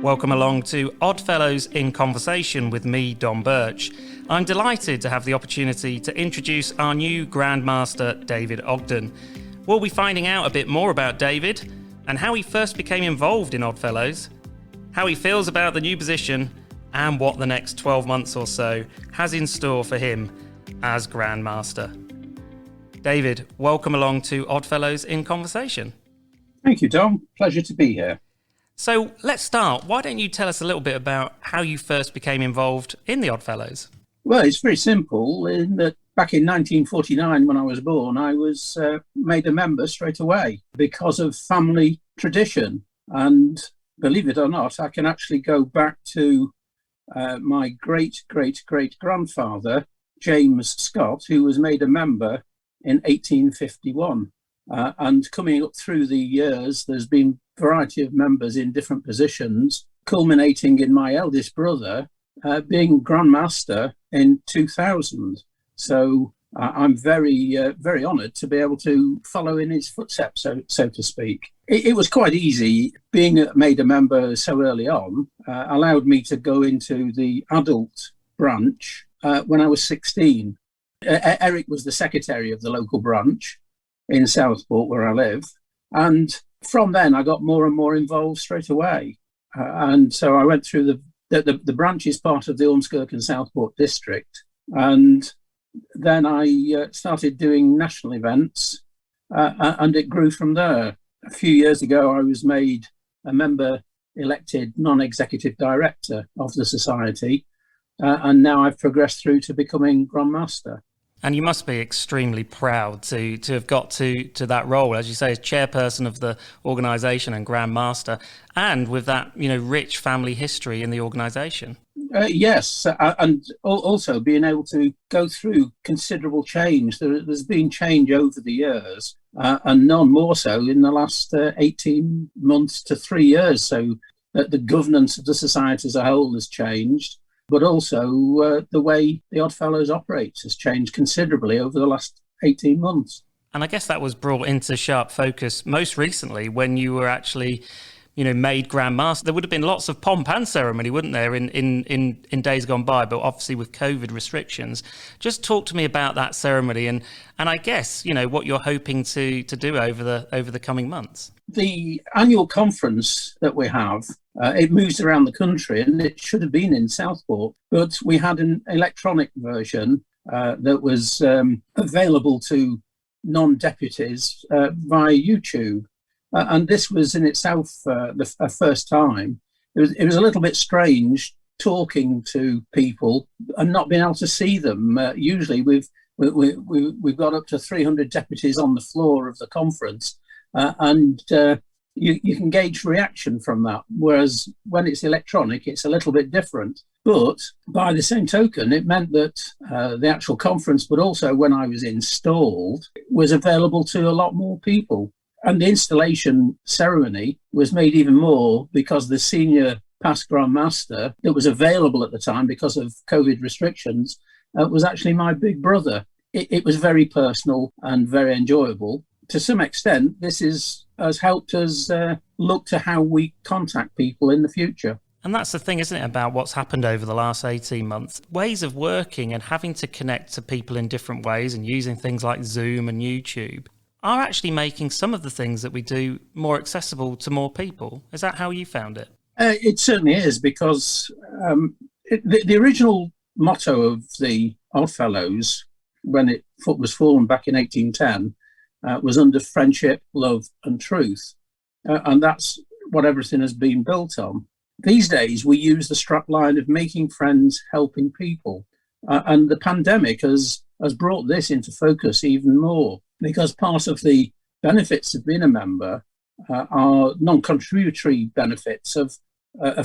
Welcome along to Oddfellows in Conversation with me, Dom Burch. I'm delighted to have the opportunity to introduce our new Grand Master David Ogden. We'll be finding out a bit more about David and how he first became involved in Oddfellows, how he feels about the new position, and what the next 12 months or so has in store for him as Grand Master. David, welcome along to Oddfellows in Conversation. Thank you, Dom. Pleasure to be here. So let's start. Why don't you tell us a little bit about how you first became involved in the Oddfellows? Well, it's very simple. Back in 1949, when I was born, I was made a member straight away because of family tradition. And believe it or not, I can actually go back to my great-great-great-grandfather, James Scott, who was made a member in 1851. And coming up through the years, there's been a variety of members in different positions, culminating in my eldest brother being Grand Master in 2000. So I'm very, very honoured to be able to follow in his footsteps, so to speak. It was quite easy. Being made a member so early on allowed me to go into the adult branch when I was 16. Eric was the secretary of the local branch in Southport, where I live. And from then, I got more and more involved straight away. And so I went through the branch is part of the Ormskirk and Southport district. And then I started doing national events, and it grew from there. A few years ago, I was made a member-elected non-executive director of the society, and now I've progressed through to becoming Grand Master. And you must be extremely proud to have got to that role, as you say, as chairperson of the organisation and Grand Master, and with that, rich family history in the organisation. Yes, and also being able to go through considerable change. There's been change over the years, and none more so in the last 18 months to 3 years. So that the governance of the society as a whole has changed. But also the way the Oddfellows operates has changed considerably over the last 18 months. And I guess that was brought into sharp focus most recently when you were actually, made Grand Master. There would have been lots of pomp and ceremony, wouldn't there, in days gone by, but obviously with COVID restrictions. Just talk to me about that ceremony and I guess, what you're hoping to do over the coming months. The annual conference that we have, it moves around the country, and it should have been in Southport, but we had an electronic version that was available to non-deputies via YouTube. And this was in itself the first time. It was a little bit strange talking to people and not being able to see them. Usually we've got up to 300 deputies on the floor of the conference, and you can gauge reaction from that. Whereas when it's electronic, it's a little bit different. But by the same token, it meant that the actual conference, but also when I was installed, was available to a lot more people. And the installation ceremony was made even more because the senior past Grand Master that was available at the time because of COVID restrictions was actually my big brother. It was very personal and very enjoyable. To some extent, this has helped us look to how we contact people in the future. And that's the thing, isn't it, about what's happened over the last 18 months? Ways of working and having to connect to people in different ways and using things like Zoom and YouTube are actually making some of the things that we do more accessible to more people. Is that how you found it? It certainly is, because the original motto of the Oddfellows, when it was formed back in 1810, was under friendship, love and truth. And that's what everything has been built on. These days, we use the strapline of making friends, helping people. And the pandemic has brought this into focus even more, because part of the benefits of being a member are non-contributory benefits of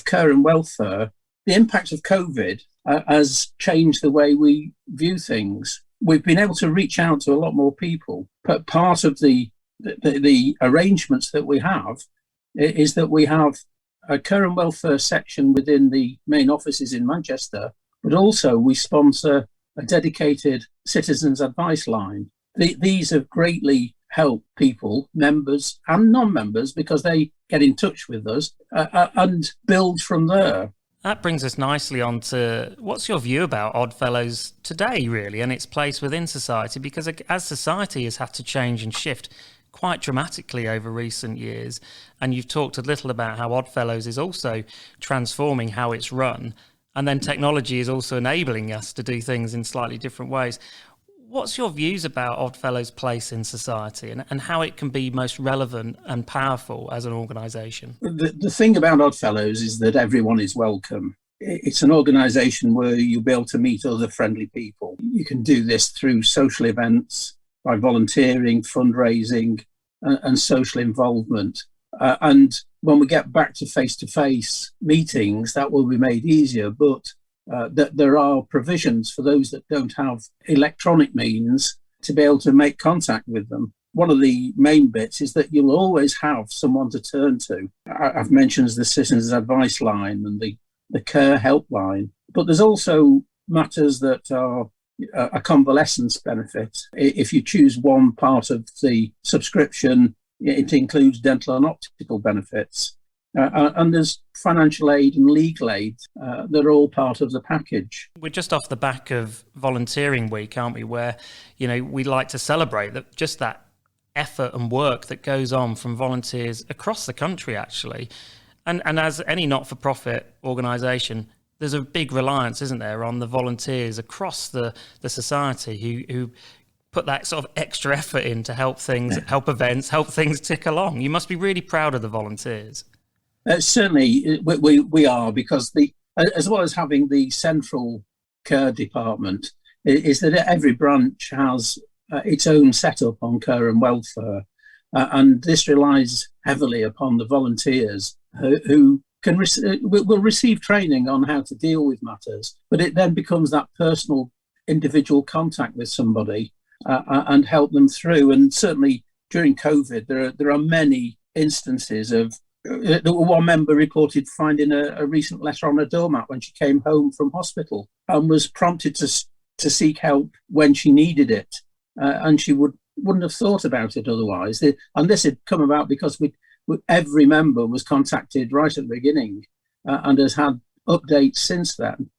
care and welfare. The impact of COVID has changed the way we view things. We've been able to reach out to a lot more people, but part of the arrangements that we have is that we have a care and welfare section within the main offices in Manchester, but also we sponsor a dedicated citizens advice line. These have greatly helped people, members and non-members, because they get in touch with us and build from there. That brings us nicely on to what's your view about Oddfellows today, really, and its place within society? Because as society has had to change and shift quite dramatically over recent years, and you've talked a little about how Oddfellows is also transforming how it's run, and then technology is also enabling us to do things in slightly different ways. What's your views about Oddfellows' place in society and how it can be most relevant and powerful as an organisation? The thing about Oddfellows is that everyone is welcome. It's an organisation where you'll be able to meet other friendly people. You can do this through social events, by volunteering, fundraising, and social involvement. And when we get back to face-to-face meetings, that will be made easier. But that there are provisions for those that don't have electronic means to be able to make contact with them. One of the main bits is that you'll always have someone to turn to. I've mentioned the Citizens Advice Line and the Care Helpline, but there's also matters that are a convalescence benefit. If you choose one part of the subscription, it includes dental and optical benefits. And there's financial aid and legal aid that are all part of the package. We're just off the back of Volunteering Week, aren't we? Where, we like to celebrate that effort and work that goes on from volunteers across the country, actually. And as any not-for-profit organisation, there's a big reliance, isn't there, on the volunteers across the society who put that sort of extra effort in to help things, help events, help things tick along. You must be really proud of the volunteers. Certainly, we are, because as well as having the central care department, is that every branch has its own setup on care and welfare, and this relies heavily upon the volunteers who will receive training on how to deal with matters, but it then becomes that personal, individual contact with somebody and help them through. And certainly during COVID, there are many instances of one member reported finding a recent letter on a doormat when she came home from hospital and was prompted to seek help when she needed it, and she wouldn't have thought about it otherwise. And this had come about because every member was contacted right at the beginning and has had updates since then.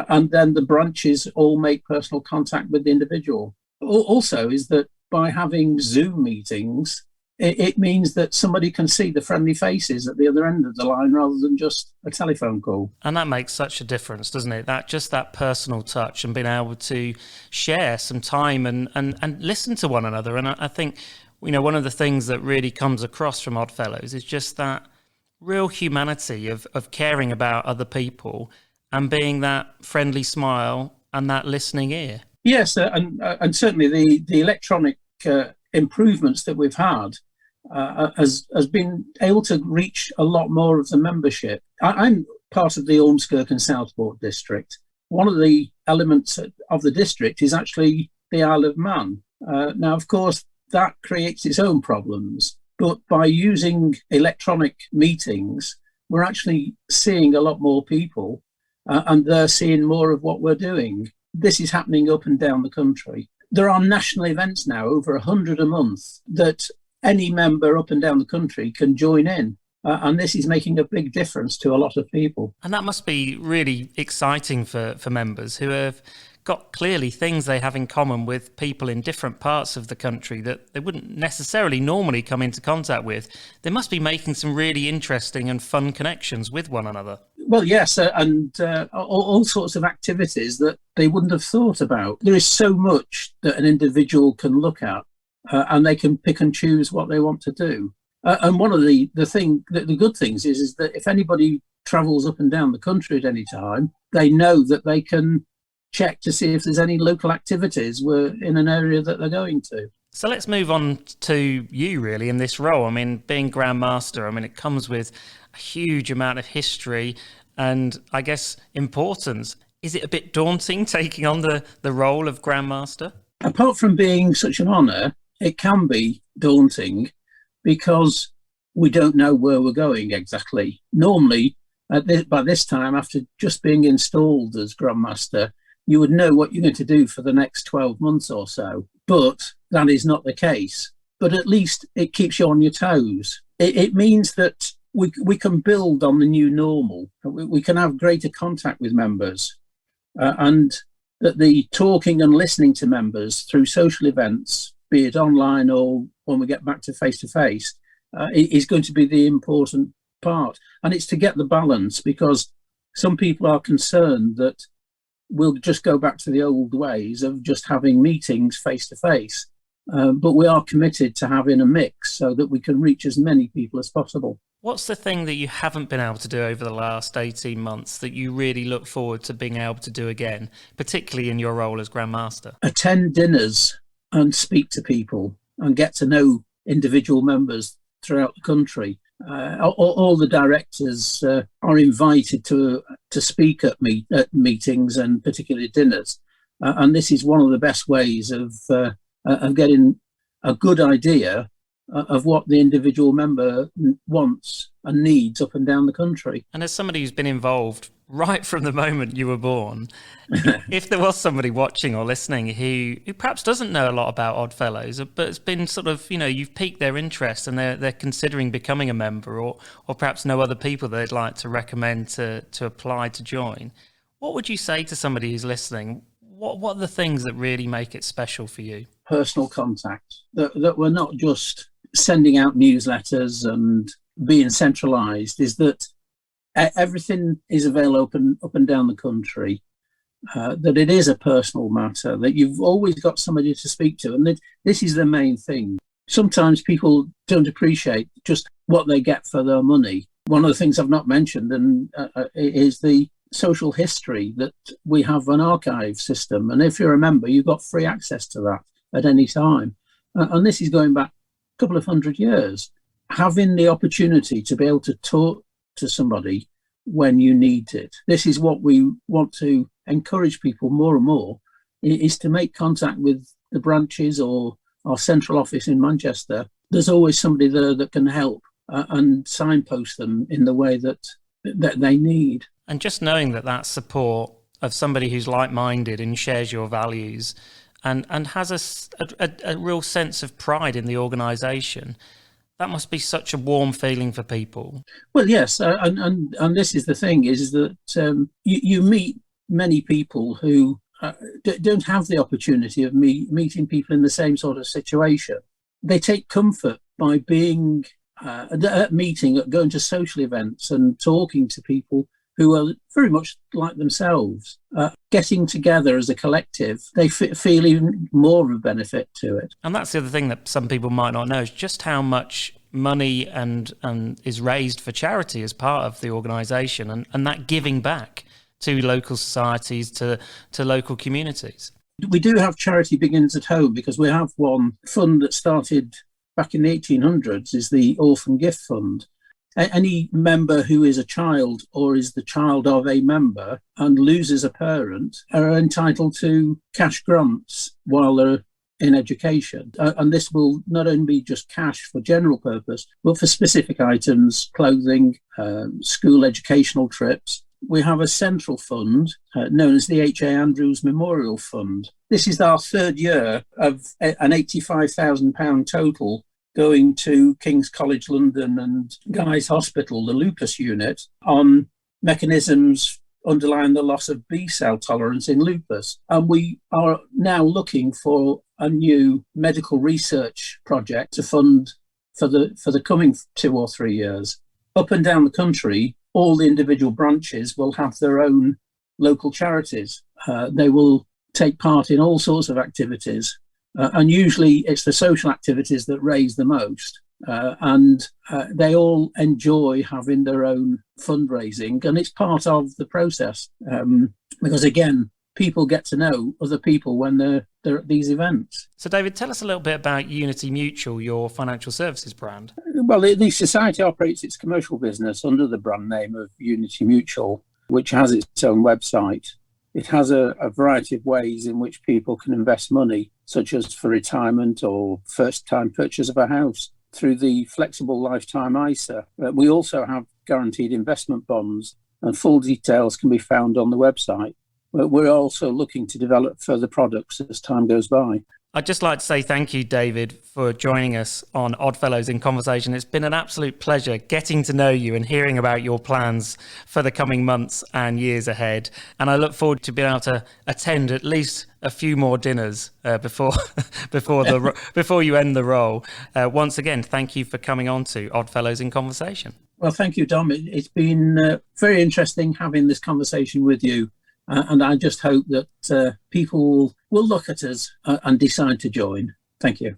And then the branches all make personal contact with the individual. Also is that by having Zoom meetings, it means that somebody can see the friendly faces at the other end of the line rather than just a telephone call. And that makes such a difference, doesn't it? That personal touch and being able to share some time and listen to one another. And I think, one of the things that really comes across from Oddfellows is just that real humanity of caring about other people and being that friendly smile and that listening ear. Yes, and certainly the electronic improvements that we've had has been able to reach a lot more of the membership. I'm part of the Ormskirk and Southport district. One of the elements of the district is actually the Isle of Man. Now, of course, that creates its own problems, but by using electronic meetings, we're actually seeing a lot more people and they're seeing more of what we're doing. This is happening up and down the country. There are national events now, over 100 a month, that any member up and down the country can join in. And this is making a big difference to a lot of people. And that must be really exciting for members who have got clearly things they have in common with people in different parts of the country that they wouldn't necessarily normally come into contact with. They must be making some really interesting and fun connections with one another. Well, yes, and all sorts of activities that they wouldn't have thought about. There is so much that an individual can look at and they can pick and choose what they want to do. And one of the good things is that if anybody travels up and down the country at any time, they know that they can check to see if there's any local activities were in an area that they're going to. So let's move on to you really in this role. I mean, being Grand Master, it comes with a huge amount of history and I guess importance. Is it a bit daunting taking on the role of Grand Master? Apart from being such an honour, it can be daunting because we don't know where we're going exactly. Normally, by this time, after just being installed as Grand Master, you would know what you're going to do for the next 12 months or so. But that is not the case. But at least it keeps you on your toes. It means that we can build on the new normal. We can have greater contact with members, and that the talking and listening to members through social events, be it online or when we get back to face, is going to be the important part. And it's to get the balance, because some people are concerned that we'll just go back to the old ways of just having meetings face to face. But we are committed to having a mix so that we can reach as many people as possible. What's the thing that you haven't been able to do over the last 18 months that you really look forward to being able to do again, particularly in your role as Grand Master? Attend dinners and speak to people and get to know individual members throughout the country. All the directors are invited to speak at meetings and particularly dinners. And this is one of the best ways of getting a good idea of what the individual member wants and needs up and down the country. And as somebody who's been involved right from the moment you were born, if there was somebody watching or listening who perhaps doesn't know a lot about Oddfellows, but it's been sort of, you've piqued their interest and they're considering becoming a member, or perhaps know other people they'd like to recommend to apply to join, what would you say to somebody who's listening? What are the things that really make it special for you? Personal contact, that we're not just sending out newsletters and being centralised, is that everything is available up and down the country, that it is a personal matter, that you've always got somebody to speak to. And this is the main thing. Sometimes people don't appreciate just what they get for their money. One of the things I've not mentioned is the social history, that we have an archive system. And if you're a member, you've got free access to that at any time. And this is going back a couple of 100 years. Having the opportunity to be able to talk to somebody when you need it. This is what we want to encourage people more and more, is to make contact with the branches or our central office in Manchester. There's always somebody there that can help and signpost them in the way that they need. And just knowing that support of somebody who's like-minded and shares your values and has a real sense of pride in the organisation, that must be such a warm feeling for people. Well, yes, and this is the thing, is that you meet many people who don't have the opportunity of meeting people in the same sort of situation. They take comfort by being at meeting, going to social events and talking to people who are very much like themselves. Getting together as a collective, they feel even more of a benefit to it. And that's the other thing that some people might not know, is just how much money and is raised for charity as part of the organisation, and that giving back to local societies, to local communities. We do have Charity Begins at Home, because we have one fund that started back in the 1800s, is the Orphan Gift Fund. Any member who is a child or is the child of a member and loses a parent are entitled to cash grants while they're in education. And this will not only be just cash for general purpose, but for specific items, clothing, school educational trips. We have a central fund known as the H.A. Andrews Memorial Fund. This is our third year of an £85,000 total going to King's College London and Guy's Hospital, the lupus unit, on mechanisms underlying the loss of B-cell tolerance in lupus. And we are now looking for a new medical research project to fund for the coming 2 or 3 years. Up and down the country, all the individual branches will have their own local charities. They will take part in all sorts of activities. And usually it's the social activities that raise the most. And they all enjoy having their own fundraising. And it's part of the process. Because again, people get to know other people when they're at these events. So David, tell us a little bit about Unity Mutual, your financial services brand. Well, the society operates its commercial business under the brand name of Unity Mutual, which has its own website. It has a variety of ways in which people can invest money, such as for retirement or first-time purchase of a house, through the flexible lifetime ISA. We also have guaranteed investment bonds, and full details can be found on the website. We're also looking to develop further products as time goes by. I'd just like to say thank you, David, for joining us on Oddfellows in Conversation. It's been an absolute pleasure getting to know you and hearing about your plans for the coming months and years ahead. And I look forward to being able to attend at least a few more dinners before you end the role. Once again, thank you for coming on to Oddfellows in Conversation. Well, thank you, Dom. It's been very interesting having this conversation with you. And I just hope that people will look at us and decide to join. Thank you.